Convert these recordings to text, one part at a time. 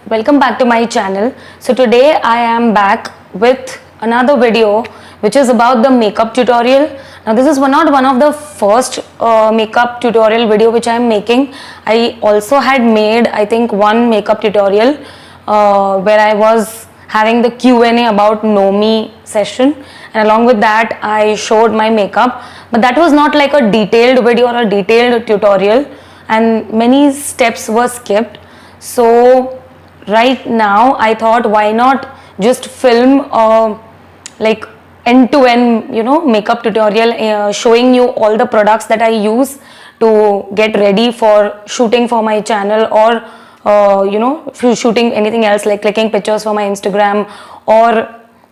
Welcome back to my channel. So today I am back with another video which is about the makeup tutorial. Now this is not one of the first makeup tutorial video which I am making. I also had made I think one makeup tutorial where I was having the Q&A about Know Me session, and along with that I showed my makeup, but that was not like a detailed video or a detailed tutorial and many steps were skipped. So right now I thought, why not just film like end-to-end makeup tutorial showing you all the products that I use to get ready for shooting for my channel, or shooting anything else like clicking pictures for my Instagram or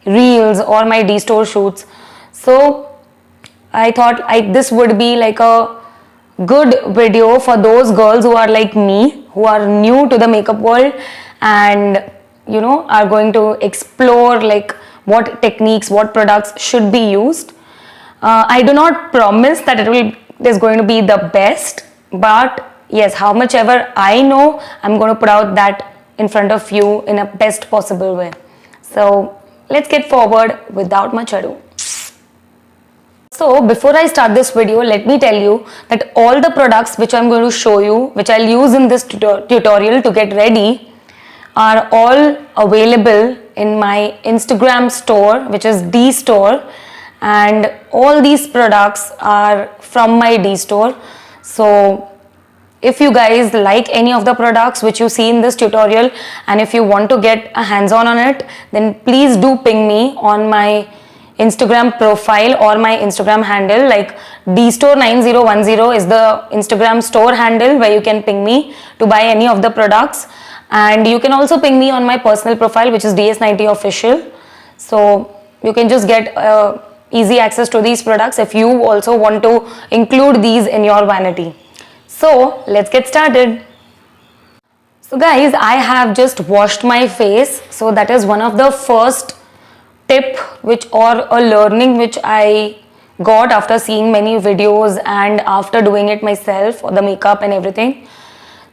reels or my D-store shoots. So I thought this would be like a good video for those girls who are like me, who are new to the makeup world and are going to explore like what techniques, what products should be used. I do not promise that it is going to be the best, but yes, how much ever I know, I'm going to put out that in front of you in a best possible way. So let's get forward without much ado. So before I start this video, let me tell you that all the products which I'm going to show you, which I'll use in this tutorial to get ready, are all available in my Instagram store, which is D Store, and all these products are from my D Store. So if you guys like any of the products which you see in this tutorial and if you want to get a hands-on on it, then please do ping me on my Instagram profile or my Instagram handle. Like dstore9010 is the Instagram store handle where you can ping me to buy any of the products, and you can also ping me on my personal profile, which is DS90 official. So you can just get easy access to these products if you also want to include these in your vanity. So let's get started. So guys, I have just washed my face, so that is one of the first tip or a learning which I got after seeing many videos and after doing it myself, or the makeup and everything,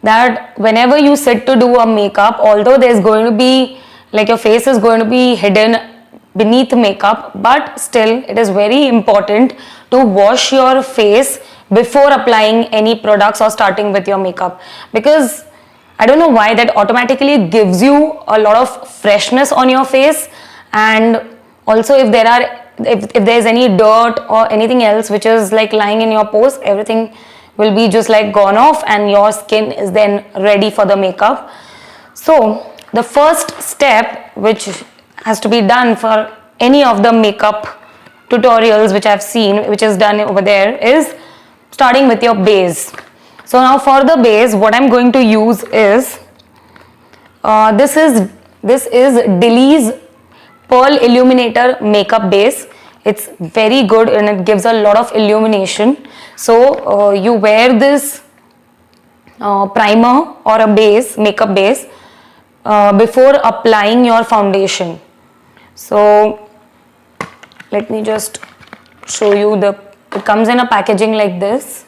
that whenever you sit to do a makeup, although there's going to be like your face is going to be hidden beneath makeup, but still it is very important to wash your face before applying any products or starting with your makeup, because I don't know why that automatically gives you a lot of freshness on your face. And also if there's any dirt or anything else which is like lying in your pores, everything will be just like gone off and your skin is then ready for the makeup. So the first step which has to be done for any of the makeup tutorials which I've seen, which is done over there, is starting with your base. So now for the base, what I'm going to use is this is Dilly's Pearl Illuminator makeup base. It's very good and it gives a lot of illumination. So you wear this primer or a base, makeup base, before applying your foundation. So let me just show you it comes in a packaging like this.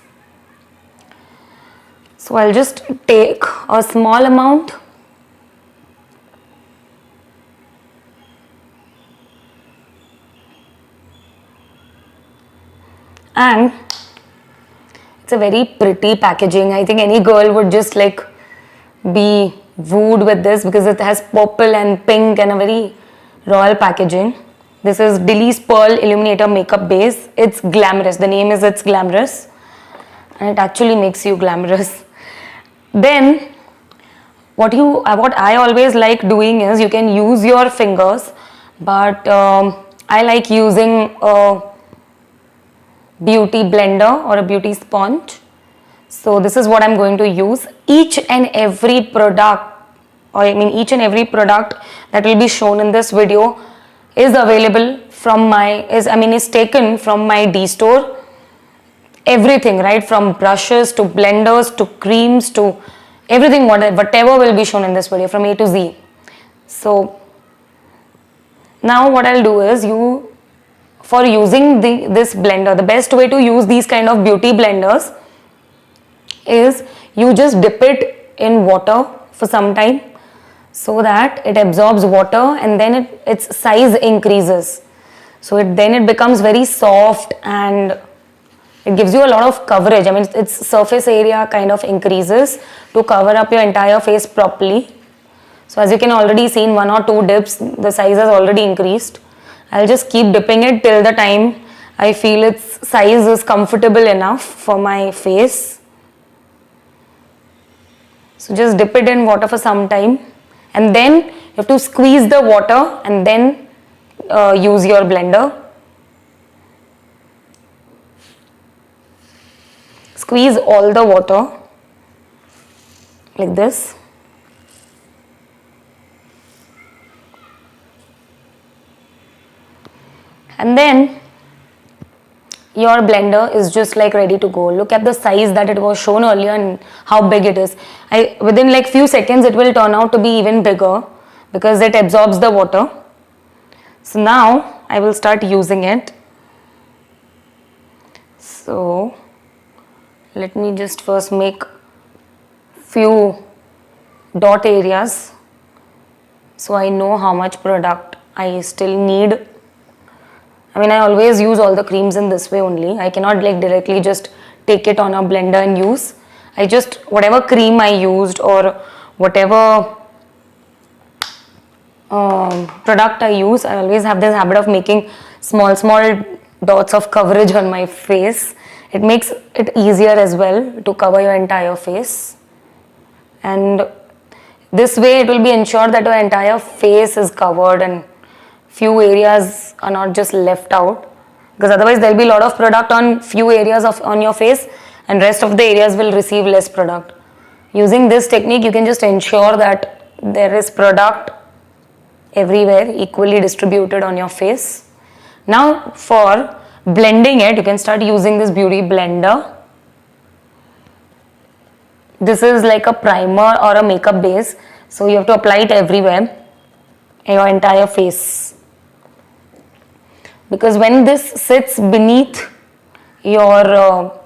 So I'll just take a small amount and it's a very pretty packaging. I think any girl would just like be wooed with this because it has purple and pink and a very royal packaging. This is Dilly's Pearl Illuminator makeup base. It's glamorous. The name is it's glamorous, and it actually makes you glamorous. Then what I always like doing is, you can use your fingers, but I like using a beauty blender or a beauty sponge. So this is what I'm going to use. Each and every product that will be shown in this video is available from is taken from my D Store. Everything, right from brushes to blenders to creams to everything, whatever will be shown in this video from A to Z. So now what I'll do is, for using this blender, the best way to use these kind of beauty blenders is you just dip it in water for some time, so that it absorbs water and then its size increases. So then it becomes very soft and it gives you a lot of coverage. I mean, its surface area kind of increases to cover up your entire face properly. So as you can already see in 1 or 2 dips, the size has already increased. I'll just keep dipping it till the time I feel its size is comfortable enough for my face. So just dip it in water for some time and then you have to squeeze the water and then use your blender. Squeeze all the water like this. And then your blender is just like ready to go. Look at the size that it was shown earlier and how big it is. Within like few seconds it will turn out to be even bigger because it absorbs the water. So now I will start using it. So let me just first make few dot areas so I know how much product I still need. I mean, I always use all the creams in this way only. I cannot like directly just take it on a blender and use. I just, whatever cream I used or whatever product I use, I always have this habit of making small dots of coverage on my face. It makes it easier as well to cover your entire face. And this way it will be ensured that your entire face is covered and few areas are not just left out, because otherwise there will be a lot of product on few areas on your face and rest of the areas will receive less product. Using this technique you can just ensure that there is product everywhere equally distributed on your face. Now for blending it, you can start using this beauty blender. This is like a primer or a makeup base, so you have to apply it everywhere in your entire face. Because when this sits beneath your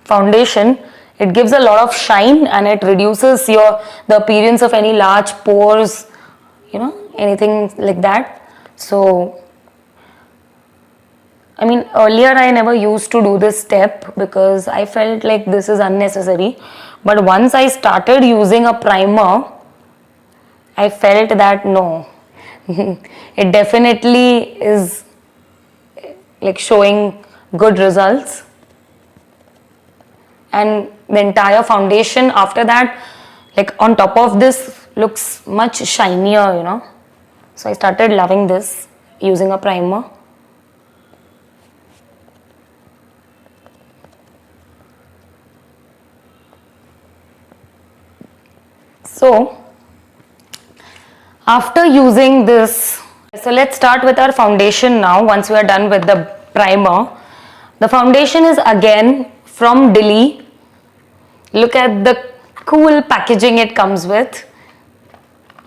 foundation, it gives a lot of shine and it reduces the appearance of any large pores, you know, anything like that. So I mean, earlier I never used to do this step because I felt like this is unnecessary, but once I started using a primer, I felt that no, it definitely is like showing good results, and the entire foundation after that, like on top of this, looks much shinier, you know. So I started loving this, using a primer. So after using this, so let's start with our foundation now. Once we are done with the primer, the foundation is again from Dilly. Look at the cool packaging it comes with.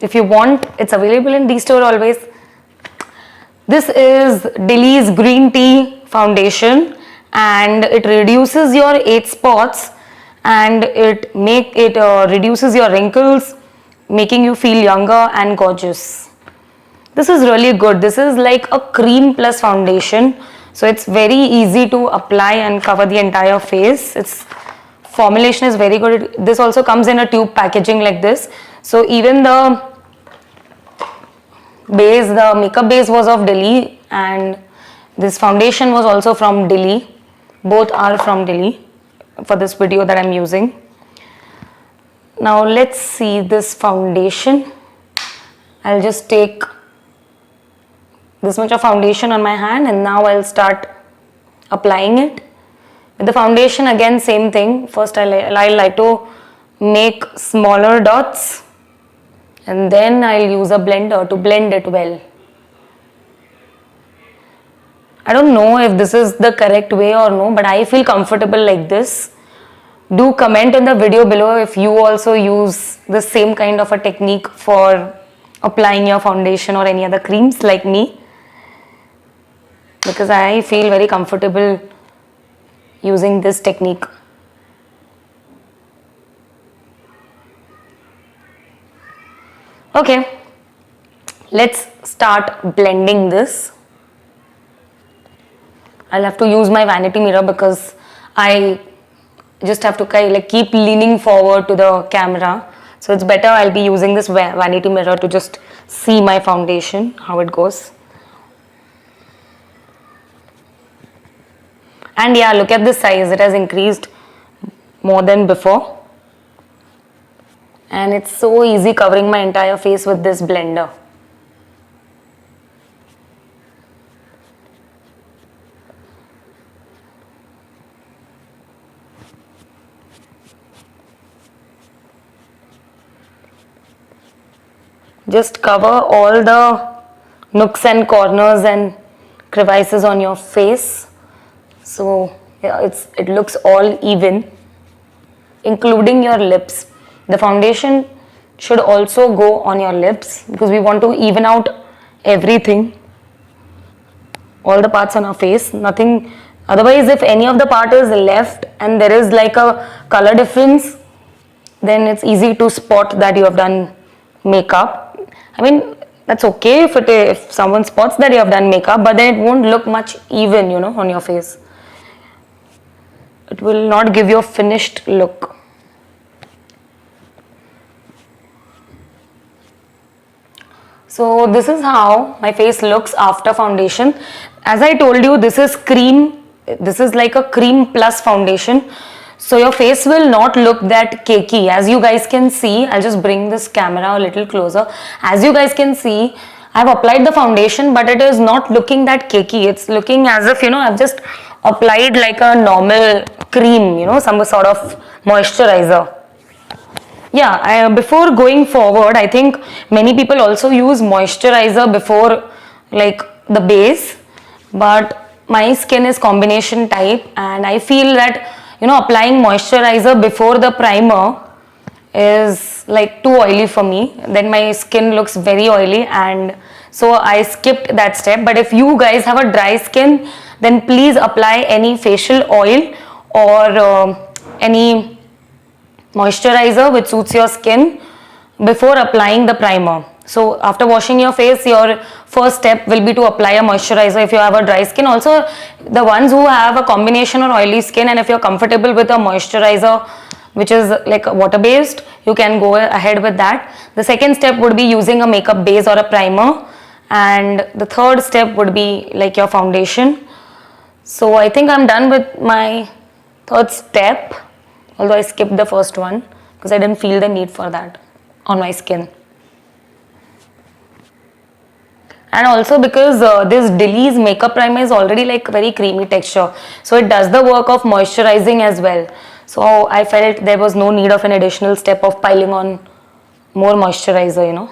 If you want, it's available in D-Store always. This is Dilly's green tea foundation and it reduces your age spots and it reduces your wrinkles, making you feel younger and gorgeous. This is really good. This is like a cream plus foundation, so it's very easy to apply and cover the entire face. Its formulation is very good. This also comes in a tube packaging like this, so even the makeup base was of Dilly and this foundation was also from Dilly. Both are from Dilly for this video that I'm using. Now let's see this foundation. I'll just take this much of foundation on my hand and now I'll start applying it. With the foundation again same thing. First I like to make smaller dots and then I'll use a blender to blend it well. I don't know if this is the correct way or no, but I feel comfortable like this. Do comment in the video below if you also use the same kind of a technique for applying your foundation or any other creams like me, because I feel very comfortable using this technique. Okay, let's start blending this. I'll have to use my vanity mirror because I just have to keep leaning forward to the camera. So it's better I'll be using this vanity mirror to just see my foundation, how it goes. And yeah, look at the size, it has increased more than before. And it's so easy covering my entire face with this blender. Just cover all the nooks and corners and crevices on your face. So yeah, it looks all even, including your lips. The foundation should also go on your lips because we want to even out everything, all the parts on our face, nothing. Otherwise, if any of the part is left and there is like a color difference, then it's easy to spot that you have done makeup. I mean, that's okay if someone spots that you have done makeup, but then it won't look much even, on your face. It will not give you a finished look. So this is how my face looks after foundation. As I told you, this is cream. This is like a cream plus foundation. So your face will not look that cakey. As you guys can see, I'll just bring this camera a little closer. As you guys can see, I've applied the foundation, but it is not looking that cakey. It's looking as if, I've just applied like a normal cream, some sort of moisturizer. Yeah, before going forward, I think many people also use moisturizer before like the base, but my skin is combination type and I feel that applying moisturizer before the primer is like too oily for me. Then my skin looks very oily and so I skipped that step. But if you guys have a dry skin, then please apply any facial oil or any moisturizer which suits your skin before applying the primer. So after washing your face, your first step will be to apply a moisturizer if you have a dry skin. Also, the ones who have a combination or oily skin, and if you're comfortable with a moisturizer which is like water based, you can go ahead with that. The second step would be using a makeup base or a primer, and the third step would be like your foundation. So I think I'm done with my third step, although I skipped the first one because I didn't feel the need for that on my skin. And also because this Dilly's makeup primer is already like very creamy texture, so it does the work of moisturizing as well. So I felt there was no need of an additional step of piling on more moisturizer,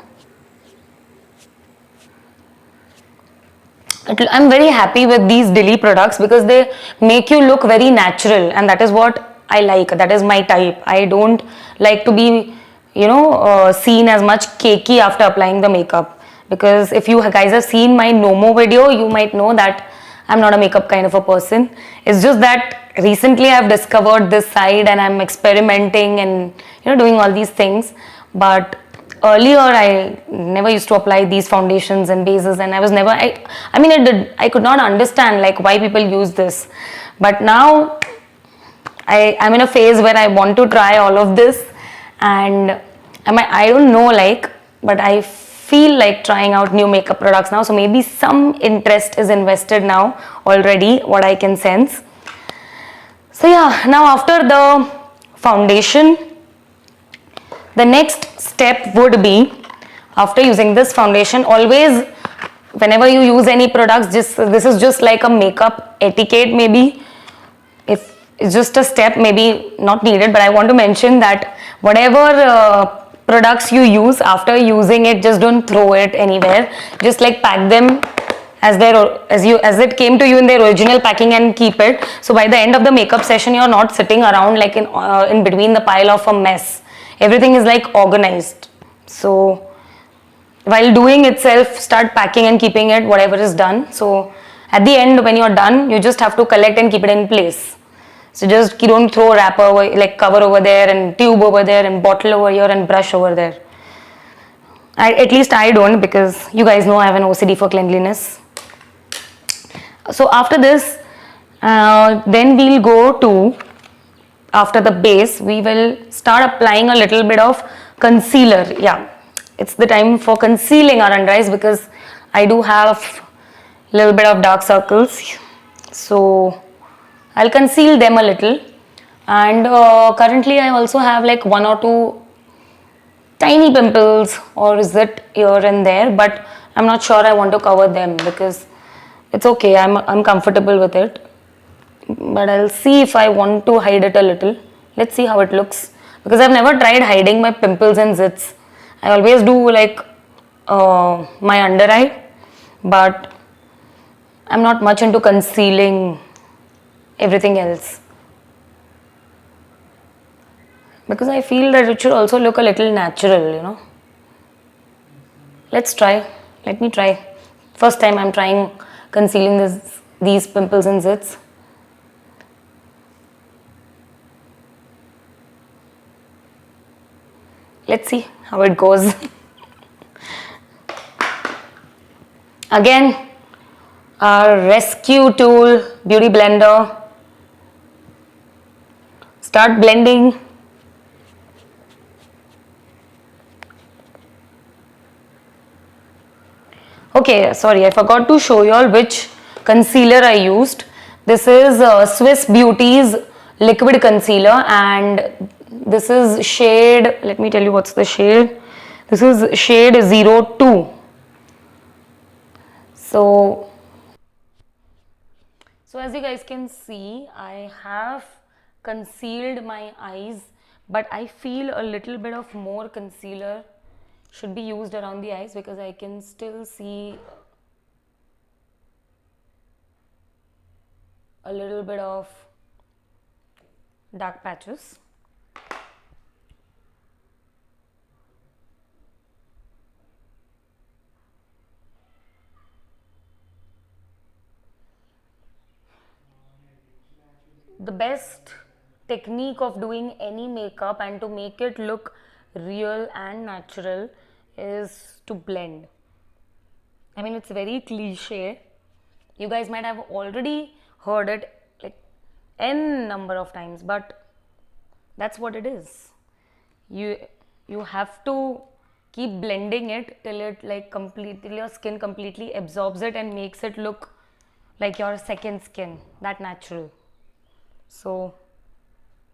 I'm very happy with these Dilly products because they make you look very natural, and that is what I like. That is my type. I don't like to be seen as much cakey after applying the makeup. Because if you guys have seen my Nomo video, you might know that I'm not a makeup kind of a person. It's just that recently I've discovered this side and I'm experimenting and doing all these things. But earlier I never used to apply these foundations and bases, and I was never, I could not understand like why people use this. But now I'm in a phase where I want to try all of this, and I don't know but I feel like trying out new makeup products now. So maybe some interest is invested now already, what I can sense. So yeah, now after the foundation, the next step would be, after using this foundation, always whenever you use any products, this is just like a makeup etiquette maybe. If it's just a step, maybe not needed, but I want to mention that whatever products you use, after using it, just don't throw it anywhere. Just like pack them as it came to you in their original packing and keep it. So by the end of the makeup session, you're not sitting around like in between the pile of a mess. Everything is like organized. So while doing itself, start packing and keeping it, whatever is done. So at the end, when you're done, you just have to collect and keep it in place. So just you don't throw wrapper, like cover over there and tube over there and bottle over here and brush over there. At least I don't, because you guys know I have an OCD for cleanliness. So after this, then we'll go to, after the base, we will start applying a little bit of concealer. Yeah, it's the time for concealing our under eyes, because I do have a little bit of dark circles. So I'll conceal them a little. And currently I also have like 1 or 2 tiny pimples or zit here and there, but I'm not sure I want to cover them, because it's okay, I'm comfortable with it. But I'll see if I want to hide it a little. Let's see how it looks, because I've never tried hiding my pimples and zits. I always do like my under eye, but I'm not much into concealing everything else, because I feel that it should also look a little natural, you know. Let's try. Let me try. First time I'm trying concealing these pimples and zits. Let's see how it goes. Again, our rescue tool, beauty blender. Start blending. Okay, sorry, I forgot to show you all which concealer I used. This is Swiss Beauty's liquid concealer, and this is shade, let me tell you what's the shade. This is shade 02. So as you guys can see, I have concealed my eyes, but I feel a little bit of more concealer should be used around the eyes, because I can still see a little bit of dark patches. The best technique of doing any makeup and to make it look real and natural is to blend. I mean, it's very cliche. You guys might have already heard it like n number of times, but that's what it is. You have to keep blending it till it like till your skin completely absorbs it and makes it look like your second skin, that natural. So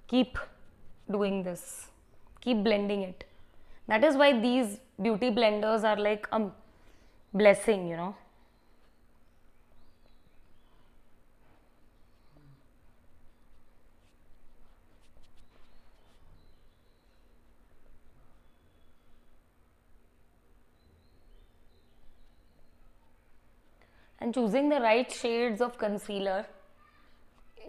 keep doing this, keep blending it. That is why these beauty blenders are like a blessing, you know. And choosing the right shades of concealer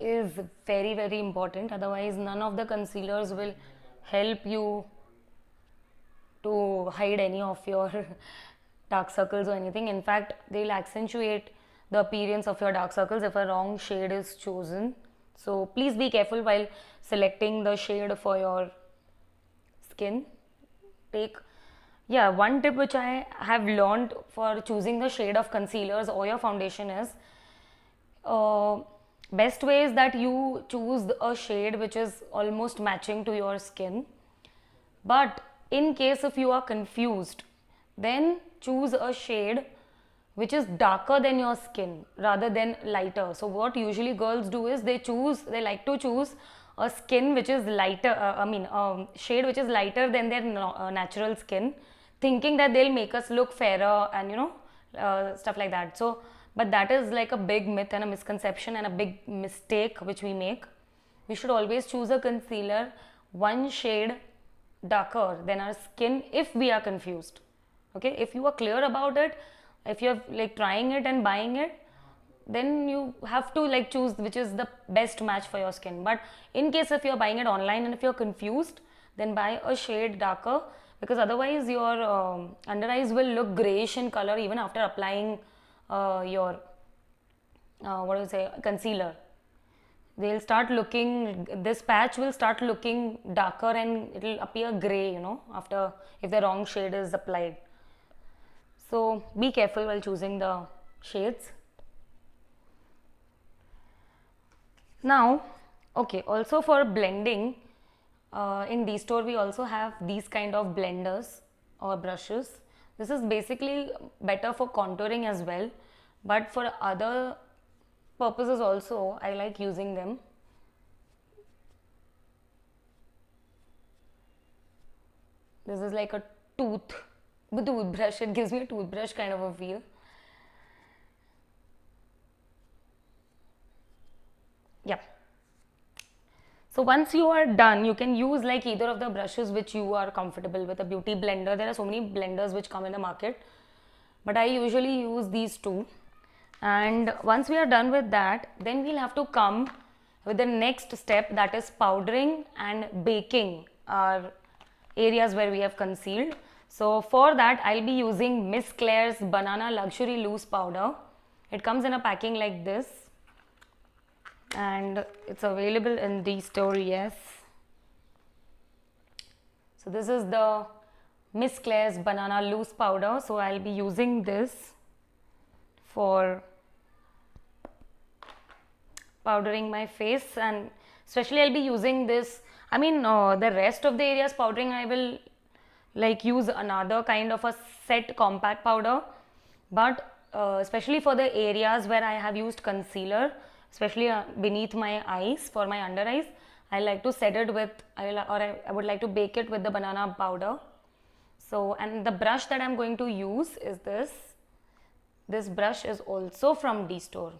is very important. Otherwise, none of the concealers will help you to hide any of your dark circles or anything. In fact, they'll accentuate the appearance of your dark circles if a wrong shade is chosen. So please be careful while selecting the shade for your skin. One tip which I have learned for choosing the shade of concealers or your foundation is, best way is that you choose a shade which is almost matching to your skin. But in case if you are confused, then choose a shade which is darker than your skin rather than lighter. So what usually girls do is they like to choose a skin which is lighter, shade which is lighter than their natural skin, thinking that they'll make us look fairer and stuff like that. So but that is like a big myth and a misconception and a big mistake which we make. We should always choose a concealer one shade darker than our skin if we are confused. Okay, if you are clear about it, if you're like trying it and buying it, then you have to like choose which is the best match for your skin. But in case if you're buying it online and if you're confused, then buy a shade darker, because otherwise your under eyes will look grayish in color even after applying your concealer. They'll start looking, this patch will start looking darker and it'll appear gray, after if the wrong shade is applied. So be careful while choosing the shades. Now, okay, also for blending, in D-Store we also have these kind of blenders or brushes. This is basically better for contouring as well, but for other purposes also I like using them. This is like a toothbrush. It gives me a toothbrush kind of a feel. Yeah. So once you are done, you can use like either of the brushes which you are comfortable with. A beauty blender, there are so many blenders which come in the market, but I usually use these two. And once we are done with that, then we'll have to come with the next step, that is powdering and baking our areas where we have concealed. So for that I'll be using Miss Claire's Banana Luxury Loose Powder. It comes in a packing like this and it's available in D-Store, yes. So this is the Miss Claire's Banana Loose Powder. So I'll be using this for powdering my face, and especially I'll be using this. I mean, the rest of the areas powdering I will like use another kind of a set compact powder, but especially for the areas where I have used concealer, especially beneath my eyes, for my under eyes, I like to set it with, I would like to bake it with the banana powder. So, and the brush that I'm going to use is this. This brush is also from D-Store.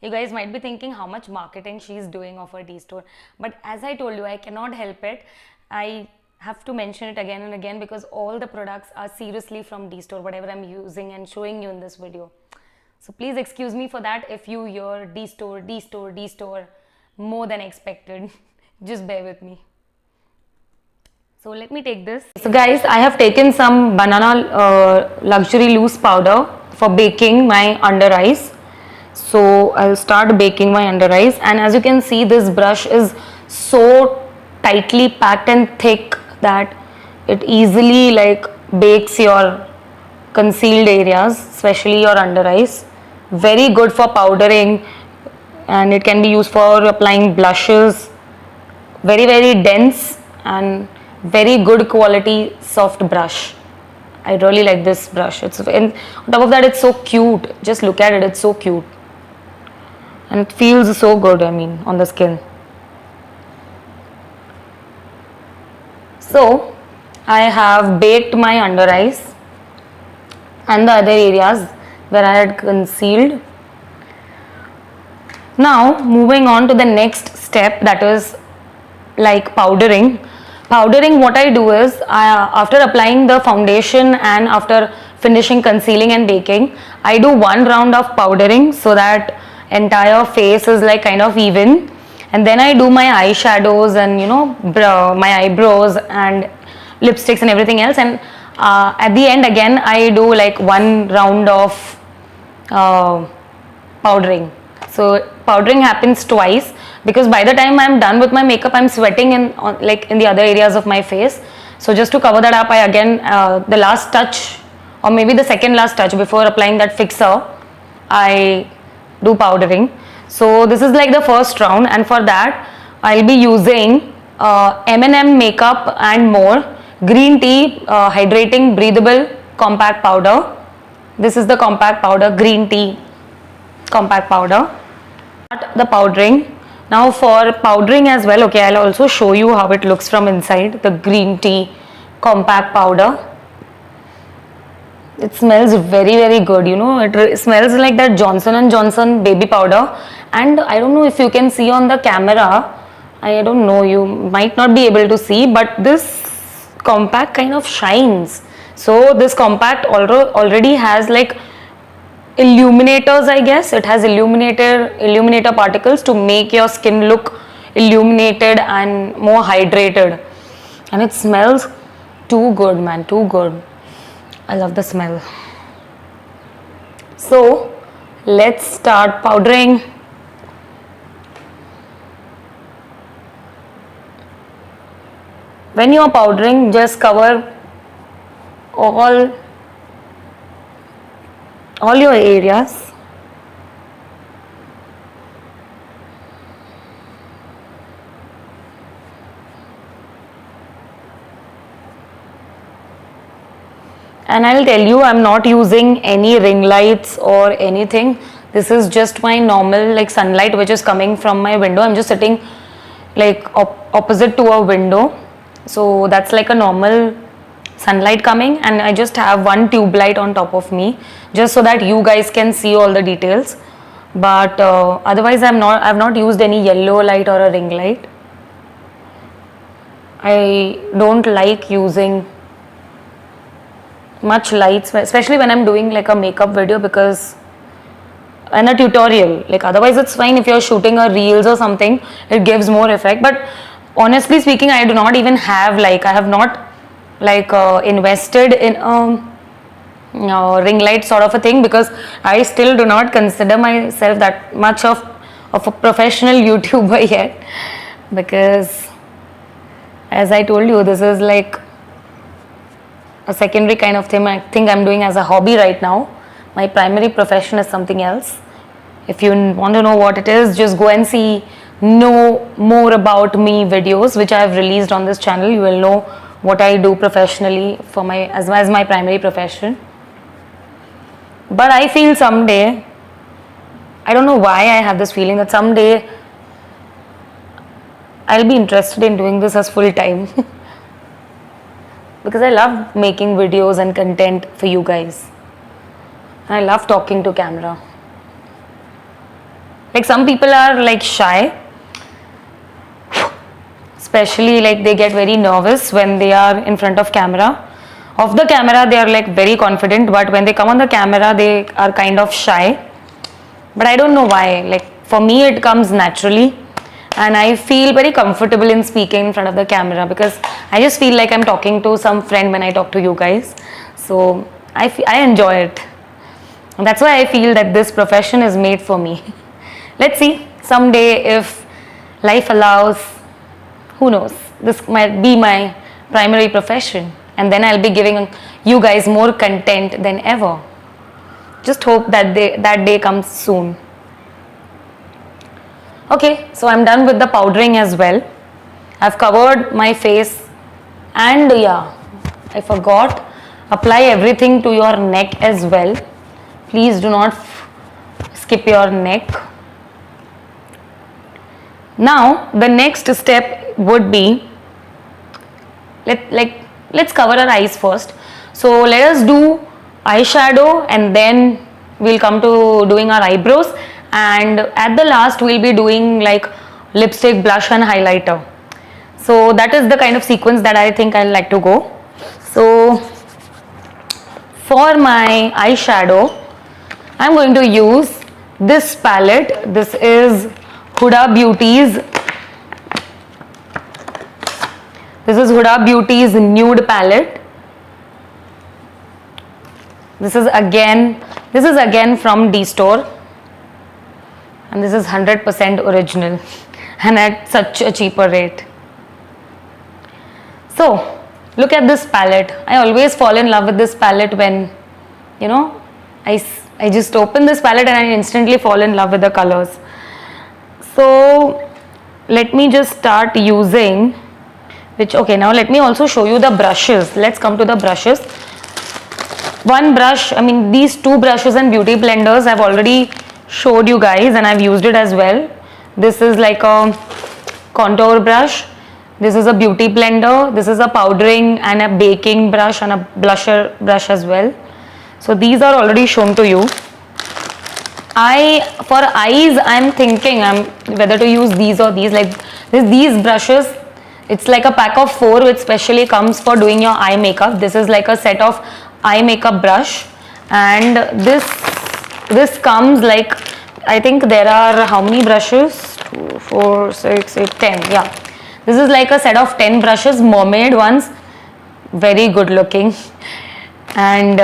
You guys might be thinking how much marketing she's doing of her D-Store, but as I told you, I cannot help it. I have to mention it again and again because all the products are seriously from D-Store, whatever I'm using and showing you in this video. So please excuse me for that if you hear D-Store, D-Store, D-Store more than expected. Just bear with me. So let me take this. So guys, I have taken some banana luxury loose powder for baking my under eyes. So I'll start baking my under eyes, and as you can see, this brush is so tightly packed and thick that it easily like bakes your concealed areas, especially your under eyes. Very good for powdering, and it can be used for applying blushes. Very dense and very good quality soft brush. I really like this brush. It's, and on top of that, it's so cute. Just look at it, it's so cute. And it feels so good, I mean, on the skin. So I have baked my under eyes and the other areas where I had concealed. Now moving on to the next step, that is like powdering. Powdering, what I do is, after applying the foundation and after finishing concealing and baking, I do one round of powdering so that entire face is like kind of even, and then I do my eyeshadows and, you know, my eyebrows and lipsticks and everything else, and at the end again I do like one round of powdering. So powdering happens twice because by the time I'm done with my makeup, I'm sweating in like in the other areas of my face. So just to cover that up, I again the last touch, or maybe the second last touch before applying that fixer, I do powdering. So this is like the first round, and for that I'll be using M&M Makeup and More Green Tea Hydrating Breathable Compact Powder. This is the compact powder, green tea compact powder. The powdering. Now for powdering as well, okay, I'll also show you how it looks from inside, the green tea compact powder. It smells very good, you know, it smells like that Johnson & Johnson baby powder, and I don't know if you can see on the camera, I don't know, you might not be able to see, but this compact kind of shines. So this compact already has like illuminators, I guess. It has illuminator particles to make your skin look illuminated and more hydrated, and it smells too good, man, too good. I love the smell. So let's start powdering. When you are powdering, just cover all all your areas. And I'll tell you, I'm not using any ring lights or anything. This is just my normal like sunlight which is coming from my window. I'm just sitting like opposite to a window, so that's like a normal sunlight coming, and I just have one tube light on top of me just so that you guys can see all the details. But otherwise I've not used any yellow light or a ring light. I don't like using much lights, especially when I'm doing like a makeup video, because and a tutorial, like otherwise it's fine if you're shooting a reels or something, it gives more effect. But honestly speaking, I do not even have like, I have not like invested in ring light sort of a thing, because I still do not consider myself that much of a professional YouTuber yet, because as I told you, this is like a secondary kind of thing. I think I'm doing as a hobby right now. My primary profession is something else. If you want to know what it is, just go and know more about me videos which I have released on this channel. You will know what I do professionally for my as my primary profession. But I feel someday, I don't know why I have this feeling that someday I'll be interested in doing this as full time. Because I love making videos and content for you guys. And I love talking to camera. Like some people are like shy, especially like they get very nervous when they are in front of camera. Off the camera they are like very confident, but when they come on the camera they are kind of shy. But I don't know why, like for me it comes naturally, and I feel very comfortable in speaking in front of the camera, because I just feel like I'm talking to some friend when I talk to you guys. So I enjoy it. And that's why I feel that this profession is made for me. Let's see, someday if life allows, who knows, this might be my primary profession, and then I'll be giving you guys more content than ever. Just hope that that day comes soon. Okay, so I'm done with the powdering as well. I've covered my face, and yeah, I forgot, apply everything to your neck as well. Please do not skip your neck. Now the next step would be, let's cover our eyes first. So let us do eyeshadow, and then we'll come to doing our eyebrows, and at the last we'll be doing like lipstick, blush and highlighter. So that is the kind of sequence that I think I like to go. So for my eyeshadow, I'm going to use this palette. This is Huda Beauty's. This is Huda Beauty's nude palette. This is again from D-Store, and this is 100% original and at such a cheaper rate. So look at this palette. I always fall in love with this palette when, you know, I just open this palette and I instantly fall in love with the colors. So let me just start using okay, now let me also show you the brushes. Let's come to the brushes. One brush, I mean these two brushes and beauty blenders I've already showed you guys, and I've used it as well. This is like a contour brush, this is a beauty blender, this is a powdering and a baking brush and a blusher brush as well. So these are already shown to you. For eyes I'm thinking whether to use these or these. Like these brushes, it's like a pack of 4 which specially comes for doing your eye makeup. This is like a set of eye makeup brush, and this comes like, I think there are how many brushes? 2, 4, 6, 8, 10. Yeah, this is like a set of 10 brushes, mermaid ones, very good looking and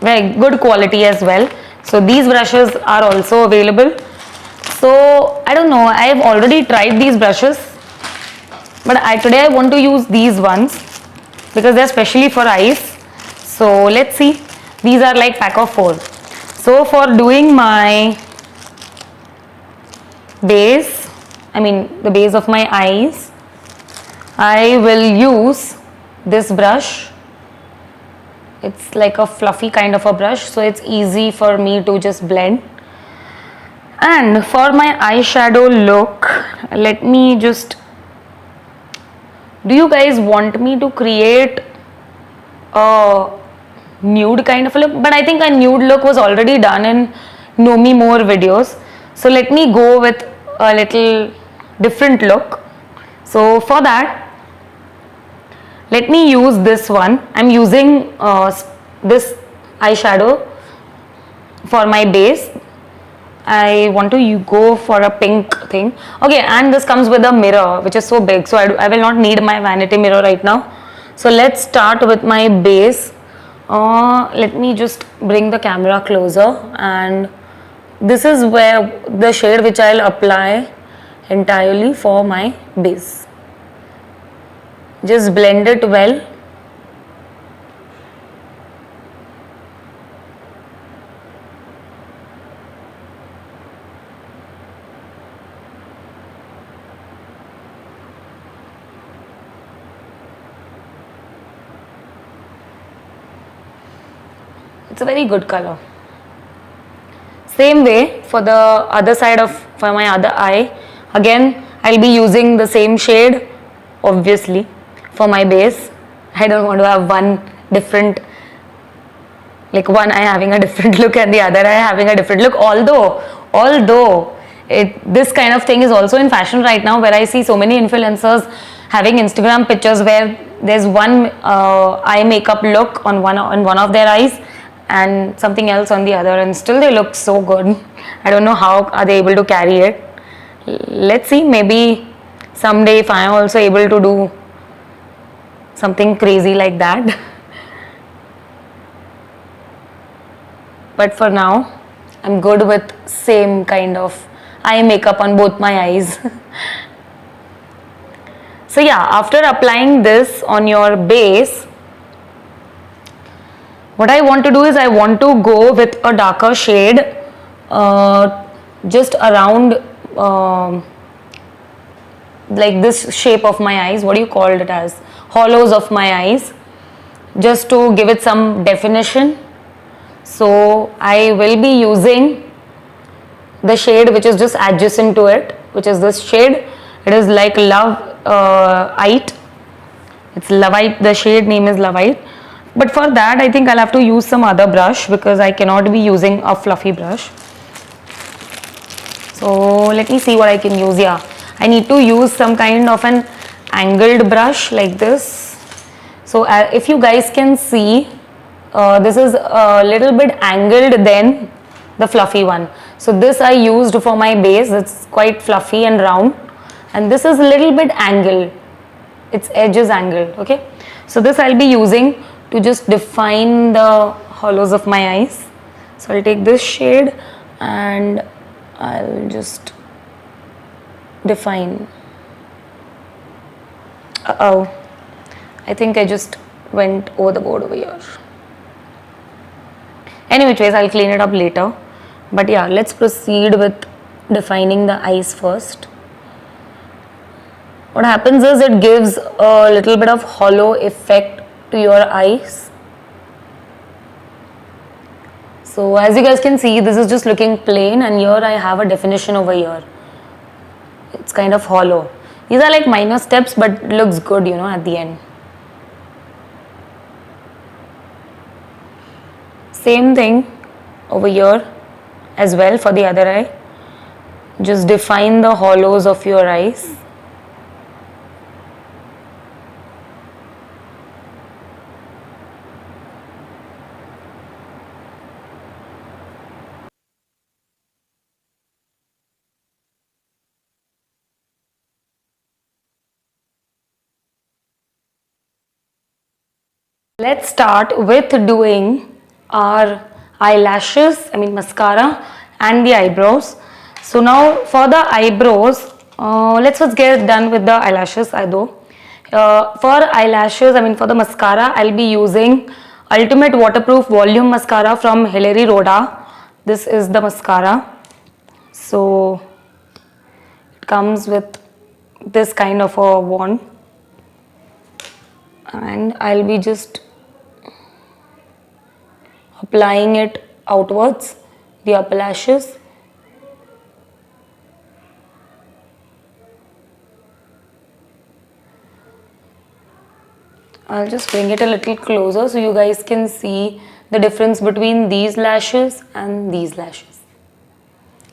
very good quality as well. So these brushes are also available. So I don't know, I have already tried these brushes, but today I want to use these ones because they're specially for eyes. So let's see, these are like pack of 4. So for doing my base, I mean the base of my eyes, I will use this brush. It's like a fluffy kind of a brush, so it's easy for me to just blend. And for my eyeshadow look, let me just, do you guys want me to create a nude kind of a look? But I think a nude look was already done in Know Me More videos. So let me go with a little different look. So for that, let me use this one. I'm using this eyeshadow for my base. I want to go for a pink thing. Okay, and this comes with a mirror which is so big, so I will not need my vanity mirror right now. So let's start with my base. Let me just bring the camera closer, and this is where the shade which I'll apply entirely for my base. Just blend it well. It's a very good color. Same way for the other side for my other eye. Again, I'll be using the same shade, obviously, for my base. I don't want to have one different, like one eye having a different look and the other eye having a different look. Although this kind of thing is also in fashion right now, where I see so many influencers having Instagram pictures where there's one eye makeup look on one of their eyes and something else on the other, and still they look so good. I don't know how are they able to carry it. Let's see, maybe someday if I am also able to do something crazy like that. But for now, I'm good with same kind of eye makeup on both my eyes. So yeah, after applying this on your base, what I want to do is I want to go with a darker shade just around like this shape of my eyes. What do you call it as? Hollows of my eyes, just to give it some definition. So I will be using the shade which is just adjacent to it, which is this shade. It is like Loveite. It's Loveite. The shade name is Loveite. But for that, I think I'll have to use some other brush because I cannot be using a fluffy brush. So let me see what I can use. Yeah, I need to use some kind of an angled brush like this. So if you guys can see, this is a little bit angled than the fluffy one. So this I used for my base. It's quite fluffy and round, and this is a little bit angled. Its edge is angled. Okay, so this I'll be using to just define the hollows of my eyes. So I'll take this shade and I'll just define. I think I just went over the board over here. Anyways, I'll clean it up later. But yeah, let's proceed with defining the eyes first. What happens is it gives a little bit of hollow effect to your eyes. So as you guys can see, this is just looking plain, and here I have a definition over here. It's kind of hollow. These are like minor steps, but looks good, you know, at the end. Same thing over here as well for the other eye. Just define the hollows of your eyes. Let's start with doing our eyelashes, mascara and the eyebrows. So now for the eyebrows, let's first get done with the eyelashes. For eyelashes, for the mascara, I'll be using Ultimate Waterproof Volume Mascara from Hilary Rhoda. this is the mascara. So it comes with this kind of a wand, and I'll be just applying it outwards, the upper lashes. I'll just bring it a little closer so you guys can see the difference between these lashes and these lashes.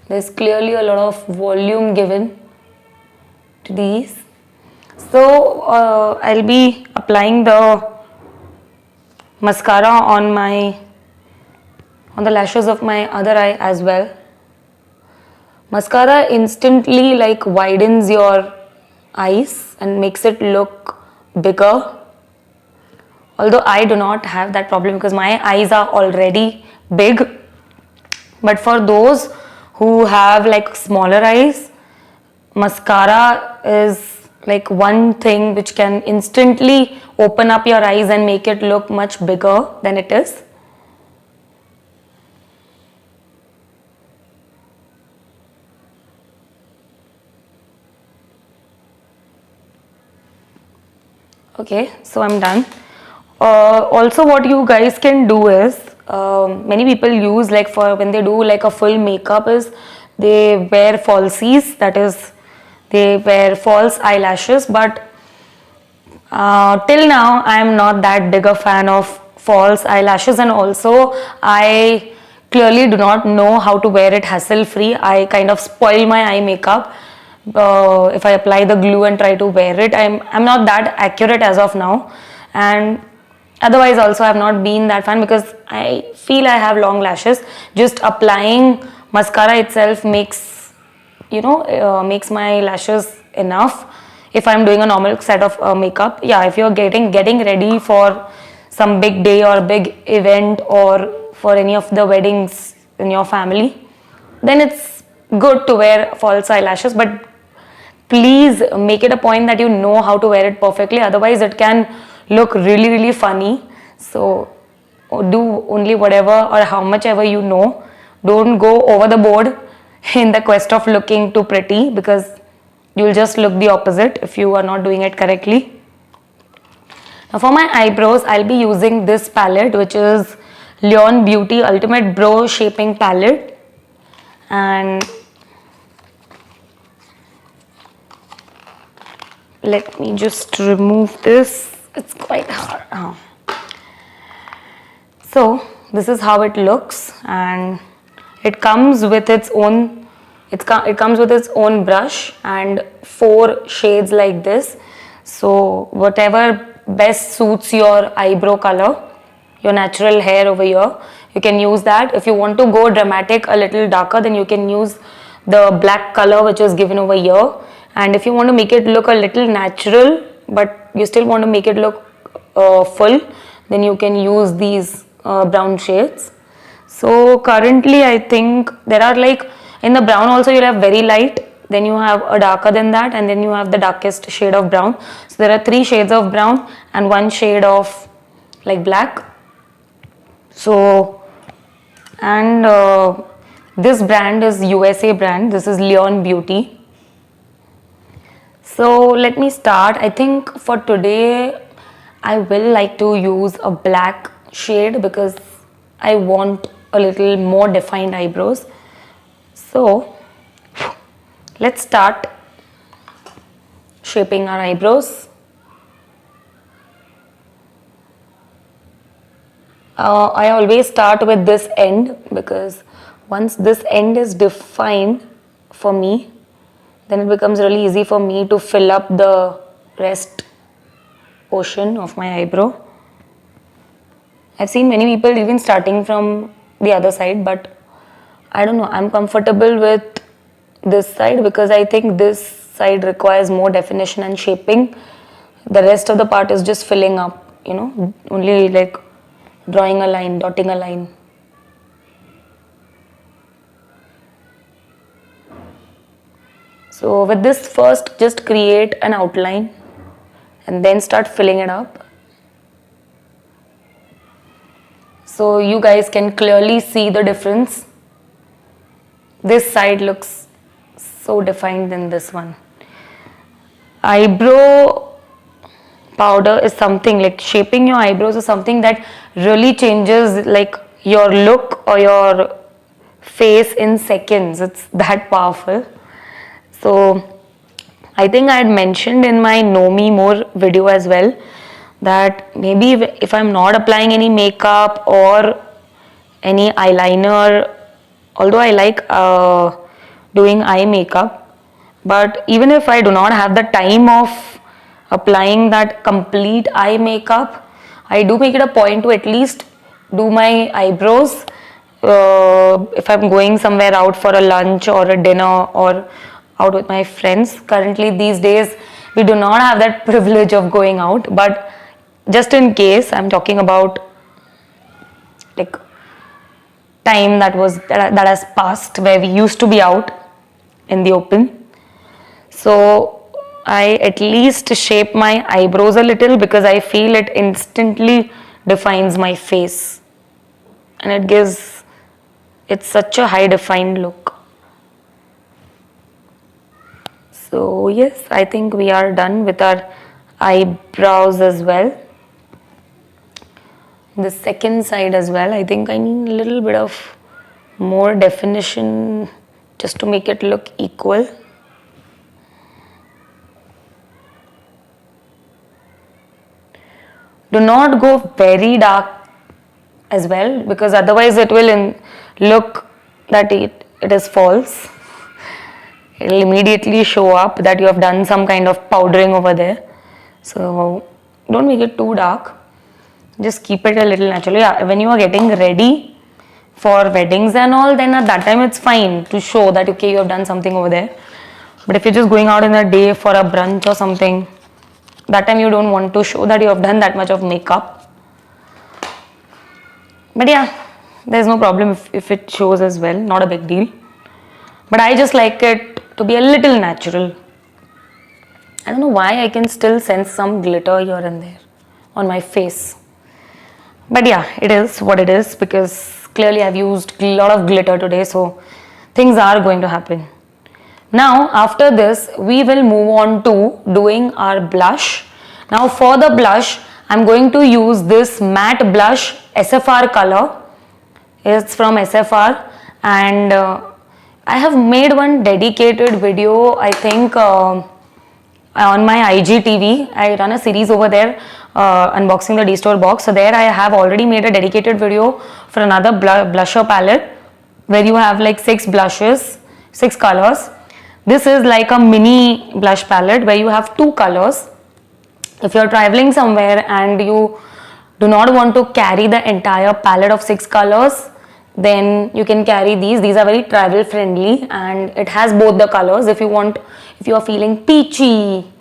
There's clearly a lot of volume given to these. So I'll be applying the mascara on the lashes of my other eye as well. Mascara instantly like widens your eyes and makes it look bigger. Although I do not have that problem because my eyes are already big. But for those who have like smaller eyes, mascara is like one thing which can instantly open up your eyes and make it look much bigger than it is. Okay, so I'm done. Also what you guys can do is, many people use like for when they do like a full makeup is they wear falsies, that is they wear false eyelashes, but till now I am not that big a fan of false eyelashes, and also I clearly do not know how to wear it hassle free. I kind of spoil my eye makeup if I apply the glue and try to wear it. I'm not that accurate as of now, and otherwise also I have not been that fan because I feel I have long lashes. Just applying mascara itself makes makes my lashes enough if I'm doing a normal set of makeup. Yeah, if you're getting ready for some big day or big event or for any of the weddings in your family, then it's good to wear false eyelashes, but please make it a point that you know how to wear it perfectly, otherwise it can look really funny. So do only whatever or how much ever you know. Don't go over the board in the quest of looking too pretty, because you'll just look the opposite if you are not doing it correctly. Now for my eyebrows, I'll be using this palette, which is Leon Beauty Ultimate Brow Shaping Palette, and let me just remove this. It's quite hard. So this is how it looks, and it comes with its own brush and 4 shades like this. So whatever best suits your eyebrow color, your natural hair over here, you can use that. If you want to go dramatic, a little darker, then you can use the black color which is given over here. And if you want to make it look a little natural but you still want to make it look full, then you can use these brown shades. So currently I think there are like, in the brown also you'll have very light, then you have a darker than that, and then you have the darkest shade of brown. So there are 3 shades of brown and 1 shade of like black. So, and this brand is USA brand. This is Leon Beauty. So let me start. I think for today I will like to use a black shade because I want a little more defined eyebrows. So let's start shaping our eyebrows. I always start with this end because once this end is defined for me, then it becomes really easy for me to fill up the rest portion of my eyebrow. I've seen many people even starting from the other side, but I don't know, I'm comfortable with this side because I think this side requires more definition and shaping. The rest of the part is just filling up, only like drawing a line, dotting a line. So with this, first just create an outline and then start filling it up. So you guys can clearly see the difference this side looks so defined than this one. Eyebrow powder is something like shaping your eyebrows is something that really changes like your look or your face in seconds. It's that powerful. So I think I had mentioned in my Know Me More video as well that maybe if I'm not applying any makeup or any eyeliner, although I like doing eye makeup, but even if I do not have the time of applying that complete eye makeup, I do make it a point to at least do my eyebrows if I'm going somewhere out for a lunch or a dinner or out with my friends. Currently these days we do not have that privilege of going out, but just in case, I'm talking about like time that has passed where we used to be out in the open. So I at least shape my eyebrows a little because I feel it instantly defines my face and it's such a high defined look. So yes, I think we are done with our eyebrows as well. The second side as well, I think I need a little bit of more definition just to make it look equal. Do not go very dark as well because otherwise it will look that it is false. It will immediately show up that you have done some kind of powdering over there. So don't make it too dark. Just keep it a little natural. Yeah, when you are getting ready for weddings and all, then at that time it's fine to show that okay, you have done something over there. But if you're just going out in a day for a brunch or something, that time you don't want to show that you have done that much of makeup. But yeah, there's no problem if it shows as well, not a big deal. But I just like it to be a little natural. I don't know why I can still sense some glitter here and there on my face. But yeah, it is what it is because clearly I've used a lot of glitter today, so things are going to happen. Now after this we will move on to doing our blush. Now for the blush I'm going to use this matte blush SFR color. It's from SFR and I have made one dedicated video, I think on my IGTV. I run a series over there unboxing the D-Store box. So there I have already made a dedicated video for another blusher palette where you have like 6 blushes, 6 colors. This is like a mini blush palette where you have 2 colors. If you are traveling somewhere and you do not want to carry the entire palette of 6 colors, then you can carry these. These are very travel friendly and it has both the colors. If you are feeling peachy,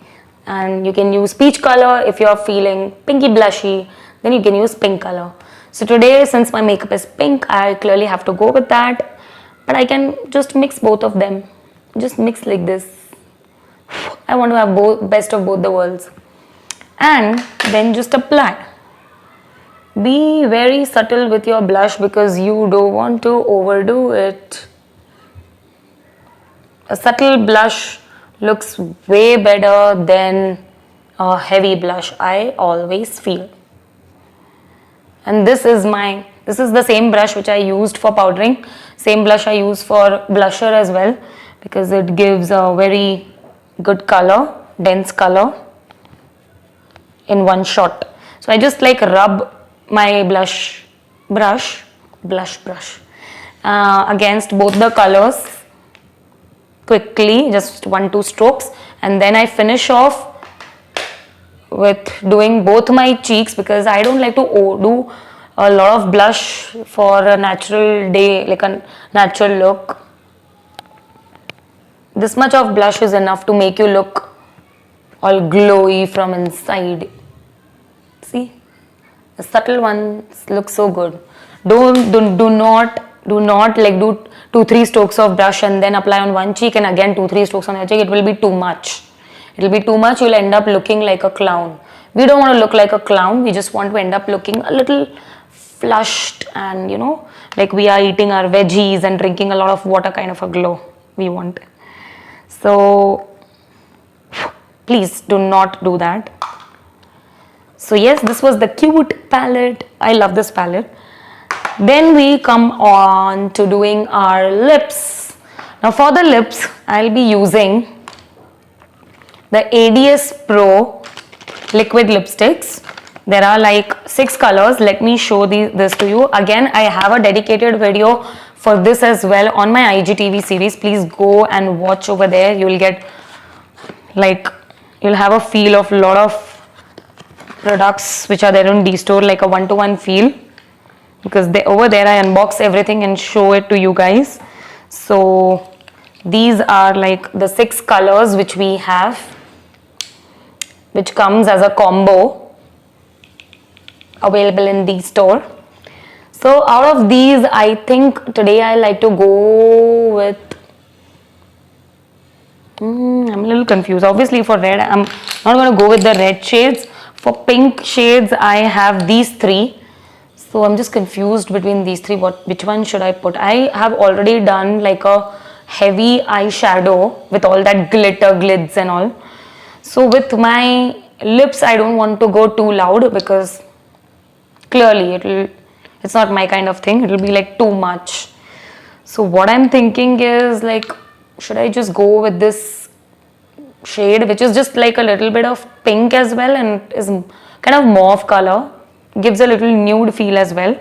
and you can use peach color. If you are feeling pinky blushy, then you can use pink color. So today, since my makeup is pink, I clearly have to go with that. But I can just mix both of them. Just mix like this. I want to have best of both the worlds. And then just apply. Be very subtle with your blush because you don't want to overdo it. A subtle blush looks way better than a heavy blush, I always feel. And this is the same brush which I used for powdering. Same blush I use for blusher as well because it gives a very good color, dense color in one shot. So I just like rub my blush brush against both the colors quickly, just 1-2 strokes, and then I finish off with doing both my cheeks because I don't like to do a lot of blush for a natural day, like a natural look. This much of blush is enough to make you look all glowy from inside. See, the subtle ones look so good. Do not like do 2-3 strokes of brush and then apply on one cheek and again 2-3 strokes on the other cheek. It will be too much. It will be too much. You will end up looking like a clown. We don't want to look like a clown. We just want to end up looking a little flushed and like we are eating our veggies and drinking a lot of water kind of a glow we want. So please do not do that. So yes, this was the cute palette. I love this palette. Then we come on to doing our lips. Now for the lips, I'll be using the ADS Pro liquid lipsticks. There are like 6 colors. Let me show this to you. Again, I have a dedicated video for this as well on my IGTV series. Please go and watch over there. You will get like, you'll have a feel of a lot of products which are there on D-Store, like a one-to-one feel, because over there I unbox everything and show it to you guys. So these are like the 6 colors which we have, which comes as a combo available in D-Store. So out of these, I think today I like to go with I'm a little confused. Obviously for red, I'm not going to go with the red shades. For pink shades, I have these 3. So I'm just confused between these 3. Which one should I put? I have already done like a heavy eyeshadow with all that glitter, glids and all. So with my lips, I don't want to go too loud because clearly it's not my kind of thing. It'll be like too much. So what I'm thinking is like, should I just go with this shade which is just like a little bit of pink as well and is kind of mauve color, gives a little nude feel as well,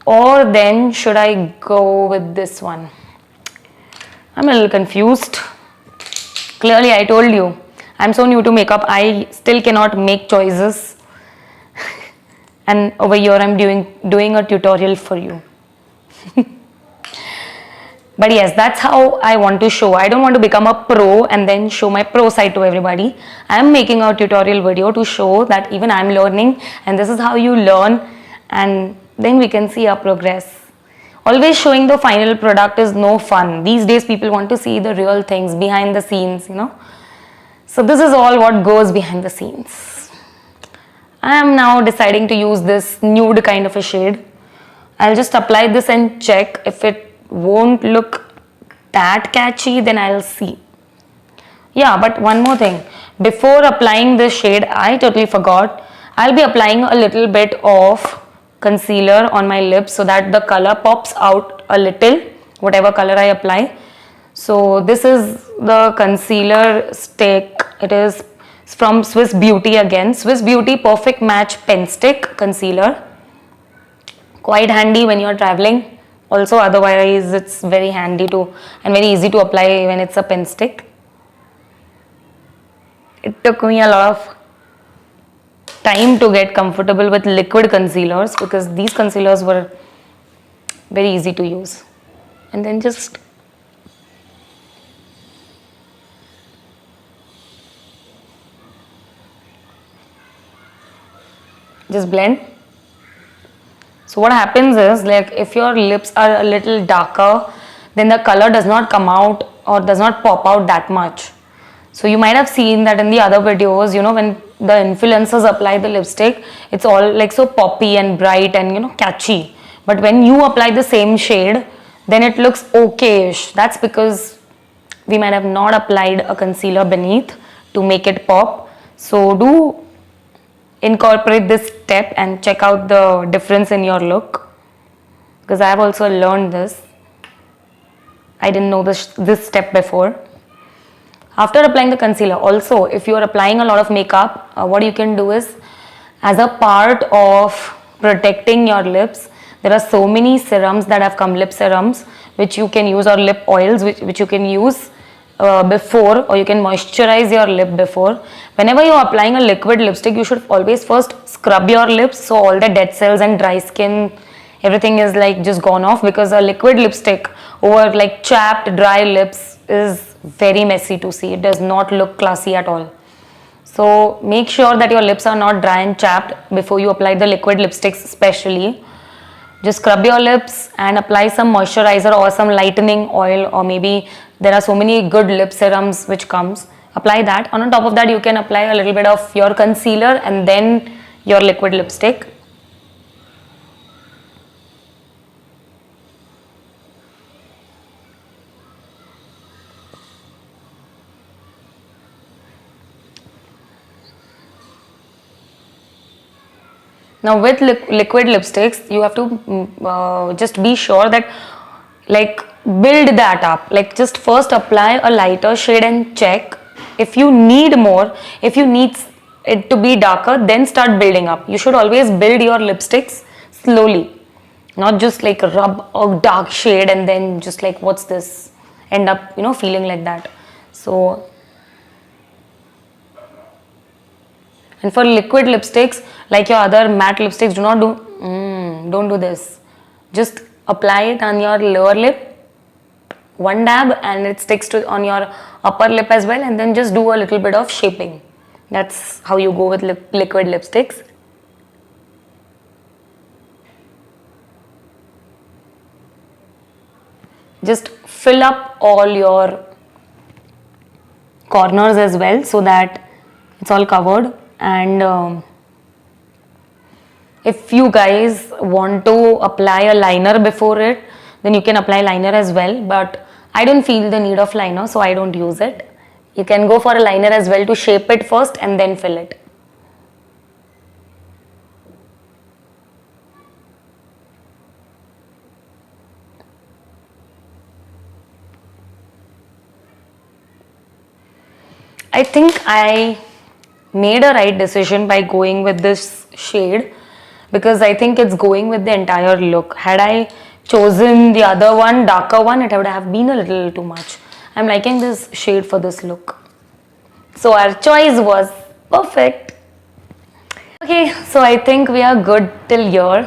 or then should I go with this one? I'm a little confused. Clearly I told you I'm so new to makeup, I still cannot make choices and over here I'm doing a tutorial for you. But yes, that's how I want to show. I don't want to become a pro and then show my pro side to everybody. I am making a tutorial video to show that even I'm learning and this is how you learn, and then we can see our progress. Always showing the final product is no fun. These days people want to see the real things behind the scenes, you know. So this is all what goes behind the scenes. I am now deciding to use this nude kind of a shade. I'll just apply this and check. If it won't look that catchy, then I'll see. Yeah, but one more thing. Before applying this shade, I totally forgot. I'll be applying a little bit of concealer on my lips so that the color pops out a little, whatever color I apply. So this is the concealer stick. It is from Swiss Beauty again. Swiss Beauty Perfect Match Pen Stick Concealer. Quite handy when you're traveling. Also, otherwise it's very handy to and very easy to apply when it's a pen stick. It took me a lot of time to get comfortable with liquid concealers because these concealers were very easy to use. And then just blend. So what happens is, like, if your lips are a little darker, then the color does not come out or does not pop out that much. So you might have seen that in the other videos, you know, when the influencers apply the lipstick, it's all like so poppy and bright and, you know, catchy. But when you apply the same shade, then it looks okay-ish. That's because we might have not applied a concealer beneath to make it pop. So do incorporate this step and check out the difference in your look, because I have also learned this. I didn't know this step before. After applying the concealer, also if you are applying a lot of makeup, what you can do is, as a part of protecting your lips, there are so many serums that have come, lip serums, which you can use, or lip oils which you can use before, or you can moisturize your lip before. Whenever you are applying a liquid lipstick, you should always first scrub your lips so all the dead cells and dry skin, everything is like just gone off, because a liquid lipstick over like chapped dry lips is very messy to see. It does not look classy at all. So make sure that your lips are not dry and chapped before you apply the liquid lipsticks especially. Just scrub your lips and apply some moisturizer or some lightening oil, or maybe there are so many good lip serums which comes. Apply that. On top of that, you can apply a little bit of your concealer and then your liquid lipstick. Now with liquid lipsticks, you have to just be sure that like build that up. Like just first apply a lighter shade and check. If you need more, if you need it to be darker, then start building up. You should always build your lipsticks slowly, not just like rub a dark shade and then just like what's this, end up feeling like that. So, and for liquid lipsticks like your other matte lipsticks, don't do this. Just apply it on your lower lip, one dab, and it sticks to on your upper lip as well, and then just do a little bit of shaping. That's how you go with liquid lipsticks. Just fill up all your corners as well so that it's all covered. And if you guys want to apply a liner before it, then you can apply liner as well, but I don't feel the need of liner, so I don't use it. You can go for a liner as well to shape it first and then fill it. I think I made a right decision by going with this shade, because I think it's going with the entire look. Had I chosen the other one, darker one, it would have been a little too much. I'm liking this shade for this look. So our choice was perfect. Okay, so I think we are good till here,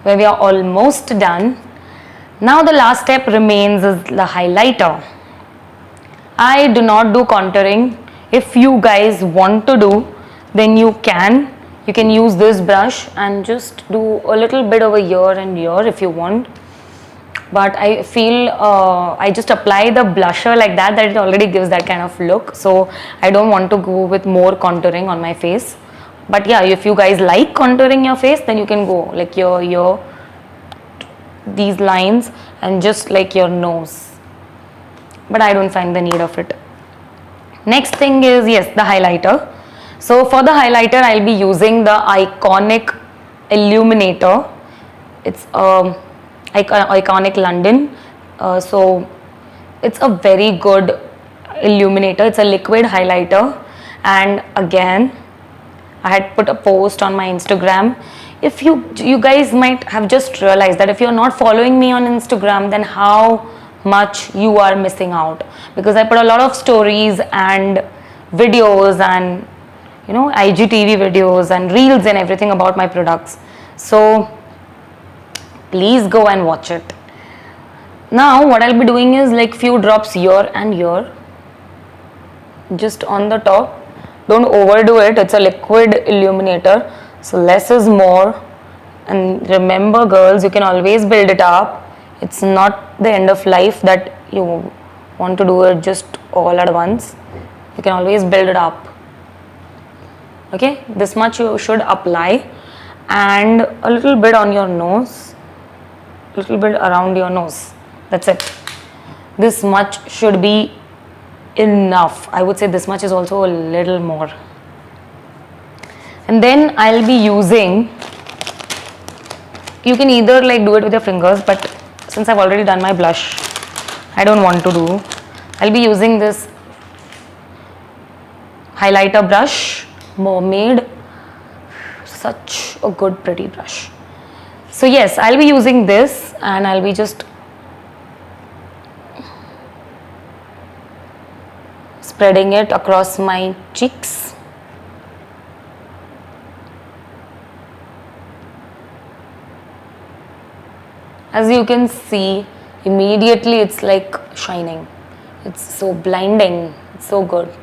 where we are almost done. Now the last step remains is the highlighter. I do not do contouring. If you guys want to do, then you can use this brush and just do a little bit over here and here if you want. But I feel I just apply the blusher like that it already gives that kind of look. So I don't want to go with more contouring on my face. But yeah, if you guys like contouring your face, then you can go like your these lines and just like your nose. But I don't find the need of it. Next thing is, yes, the highlighter. So for the highlighter, I'll be using the Iconic Illuminator. It's Iconic London. So it's a very good illuminator. It's a liquid highlighter. And again, I had put a post on my Instagram. If you guys might have just realized that if you're not following me on Instagram, then how much you are missing out, because I put a lot of stories and videos and IGTV videos and reels and everything about my products. So please go and watch it. Now what I'll be doing is like few drops here and here, just on the top. Don't overdo it. It's a liquid illuminator, so less is more. And remember girls, you can always build it up. It's not the end of life that you want to do it just all at once. You can always build it up. Okay, this much you should apply, and a little bit on your nose, a little bit around your nose. That's it. This much should be enough. I would say this much is also a little more. And then I'll be using, you can either like do it with your fingers, but since I've already done my blush, I don't want to do. I'll be using this highlighter brush, Mermaid. Such a good pretty brush. So yes, I'll be using this and I'll be just spreading it across my cheeks. As you can see, immediately it's like shining. It's so blinding. It's so good.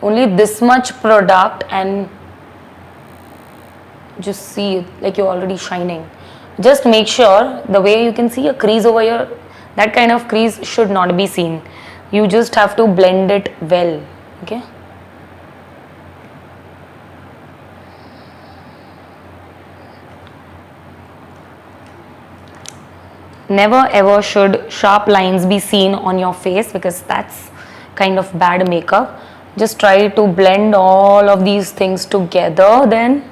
Only this much product and just see it like you're already shining. Just make sure the way you can see a crease over here, that kind of crease should not be seen. You just have to blend it well. Okay. Never ever should sharp lines be seen on your face, because that's kind of bad makeup. just try to blend all of these things together then,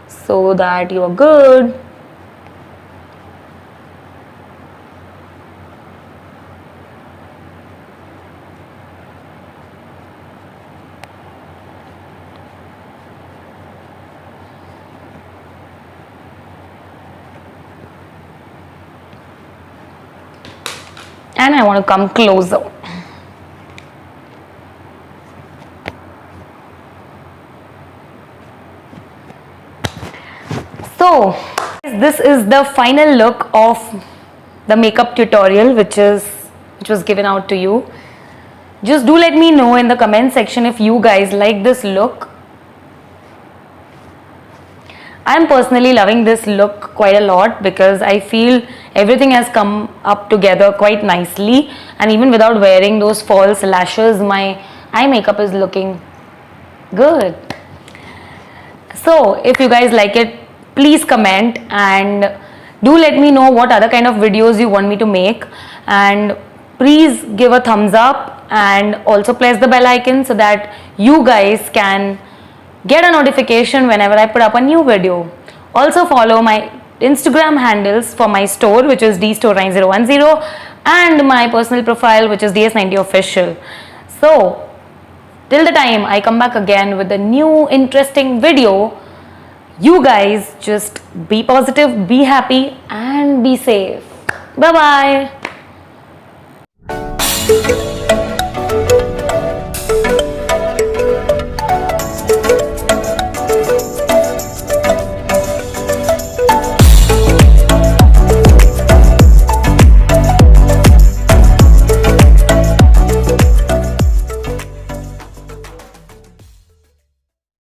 so that you are good. And I want to come closer. So this is the final look of the makeup tutorial which was given out to you. Just do let me know in the comment section if you guys like this look. I'm personally loving this look quite a lot because I feel everything has come up together quite nicely, and even without wearing those false lashes, my eye makeup is looking good. So if you guys like it, please comment and do let me know what other kind of videos you want me to make, and please give a thumbs up and also press the bell icon so that you guys can get a notification whenever I put up a new video. Also follow my Instagram handles for my store, which is dstore9010, and my personal profile, which is ds90official. So till the time I come back again with a new interesting video, you guys just be positive, be happy, and be safe. Bye bye.